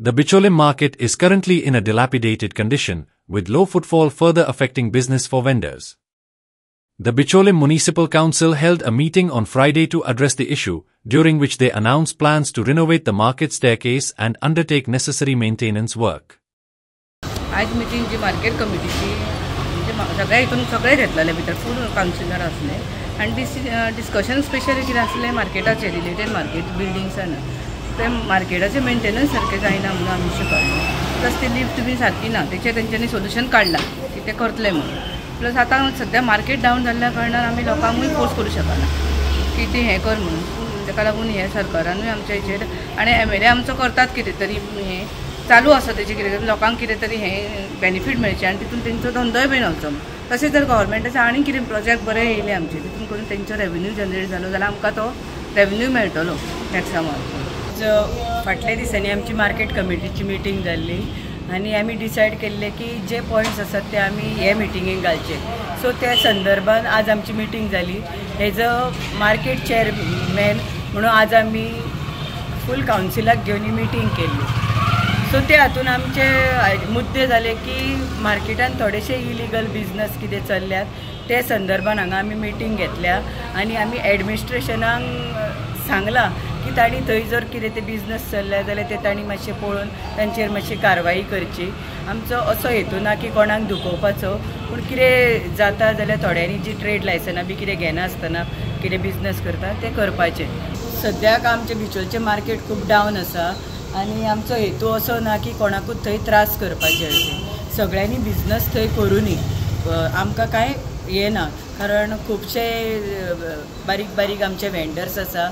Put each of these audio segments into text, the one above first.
The Bicholim market is currently in a dilapidated condition, with low footfall further affecting business for vendors. The Bicholim Municipal Council held a meeting on Friday to address the issue, during which they announced plans to renovate the market staircase and undertake necessary maintenance work. आज meeting जी market कमिटीची म्हणजे सगळ्या हितून सगळे घेतलेले भितर फूल counsellor आसले आनी डिस्कशन स्पेशली कितें आसलें मार्केटाचे रिलेटेड मार्केट बिल्डिंग्सान ते मार्केटाचे मेंटेनन्स सारकें जायना म्हणून आमी शिकयलें प्लस ती लिफ्ट बी सारकी ना तेचें तेंच्यांनी सोल्युशन काडलां की ते करतले म्हणून प्लस आतां सद्या मार्केट डावन जाल्ल्या कारणान आमी लोकांकूय फोर्स करूं शकना की ती हें कर म्हणून ताका लागून हे सरकारानूय आमच्या हेचेर आनी MLA आमचो करतात कितें तरी हें चालू आसा तेजें कितें तरी लोकांक कितें तरी हें बेनिफीट मेळचें आनी तितून तेंचो धंदोय बीन वचो तशें जर गव्हर्मेंटाचे आनी कितें प्रोजेक्ट बरे येयले आमचे तितून करून तेंचो रेवेन्यू जनरेट जालो जाल्यार आमकां तो रेवेन्यू मेळटलो टॅक्सा मार्फत. फाटल्या दिसांनी आमची मार्केट कमिटीची मिटींग जाल्ली आनी आमी डिसायड केल्ले की जे पॉयंट्स आसात ते आमी हे मिटिंगेक घालचे. सो त्या संदर्भान आज आमची मिटींग जाली. एज अ मार्केट चेअरमॅन म्हणून आज आमी फूल काउन्सिलाक घेवन ही मिटींग केल्ली. सो ते हातून आमचे मुद्दे जाले की मार्केटान थोडेशे इलिगल बिजनस कितें चल्ल्यात ते संदर्भान हांगा आमी मिटींग घेतल्या आनी आमी एडमिनिस्ट्रेशनाक सांगलां की तांणी थंय जर कितें ते बिजनस चल्ल्या जाल्यार ते तांणी मातशें पळोवन तांचेर मातशी कारवाई करची. आमचो असो हेतू ना की कोणाक दुखोवपाचो पूण कितें जाता जाल्यार थोड्यांनी जी ट्रेड लायसनां बी कितें घेना आसतना कितें बिजनस करता ते करपाचें. सद्याक आमचे बिचोलचें मार्केट खूब डावन आसा आनी आमचो हेतू असो ना की कोणाकूच थंय त्रास करपाचे अशें. सगळ्यांनी बिजनस थंय करुनी आमकां कांय हें ना कारण खुबशे बारीक बारीक आमचे वेंडर्स आसा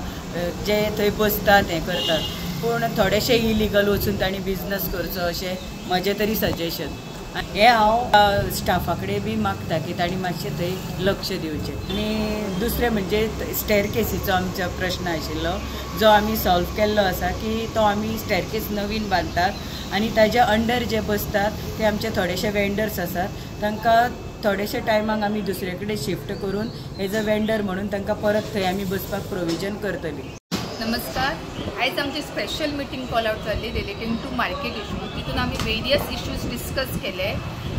जे थंय बसतात हें करतात पूण थोडेशे इलिगल वचून तांणी बिजनस करचो अशें म्हजें तरी सजेशन. हें हांव स्टाफा कडेन बी मागता की तांणी मातशें थंय लक्ष दिवचें. आनी दुसरें म्हणजे स्टेरकेसीचो आमचो प्रश्न आशिल्लो जो आमी सॉल्व केल्लो आसा की तो आमी स्टेरकेस नवीन बांदतात आनी ताज्या अंडर जे बसतात ते आमचे थोडेशे वेंडर्स आसात तांकां थोडेशे टायमाक आमी दुसरे कडेन शिफ्ट करून एज अ वेंडर म्हणून तांकां परत थंय आमी बसपाक प्रोविजन करतली. नमस्कार. आयज आमची स्पेशल मिटींग कॉल आउट जाल्ली रिलेटेड टू मार्केट इशू. तितून आमी वेरियस इश्यूज डिस्कस केले.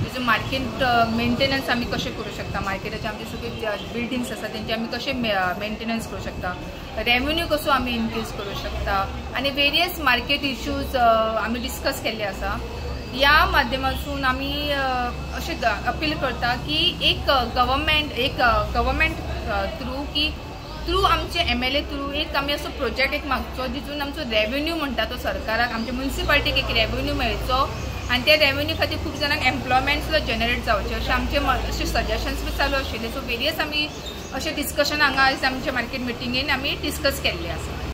तेजो मार्केट मेंटेनन्स आमी कशें करूं शकता, मार्केटाचे आमचे सगळे बिल्डिंग्स आसा तेंचे आमी कशें मेंटेनन्स करूं शकता, रेवेन्यू कसो आमी इनक्रीज करूं शकता आनी वेरियस मार्केट इश्यूज आमी डिस्कस केल्ले आसा. या माध्यमातून आमी अशें अपील करता की एक गव्हर्मेंट थ्रू आमचे MLA थ्रू एक आमी असो प्रोजेक्ट एक मागचो जितून आमचो रेवेन्यू म्हणटा तो सरकाराक आमच्या म्युनिसिपालिटीक एक रेवेन्यू मेळचो आनी त्या रेवेन्यू खातीर खूब जाणांक एम्प्लॉयमेंट सुद्दां जनरेट जावचे अशें आमचे अशे सजेशन्स बी चालू आशिल्ले. सो वेरियस आमी अशें डिस्कशन हांगा आयज आमच्या मार्केट मिटिंगेन आमी डिस्कस केल्ले आसा.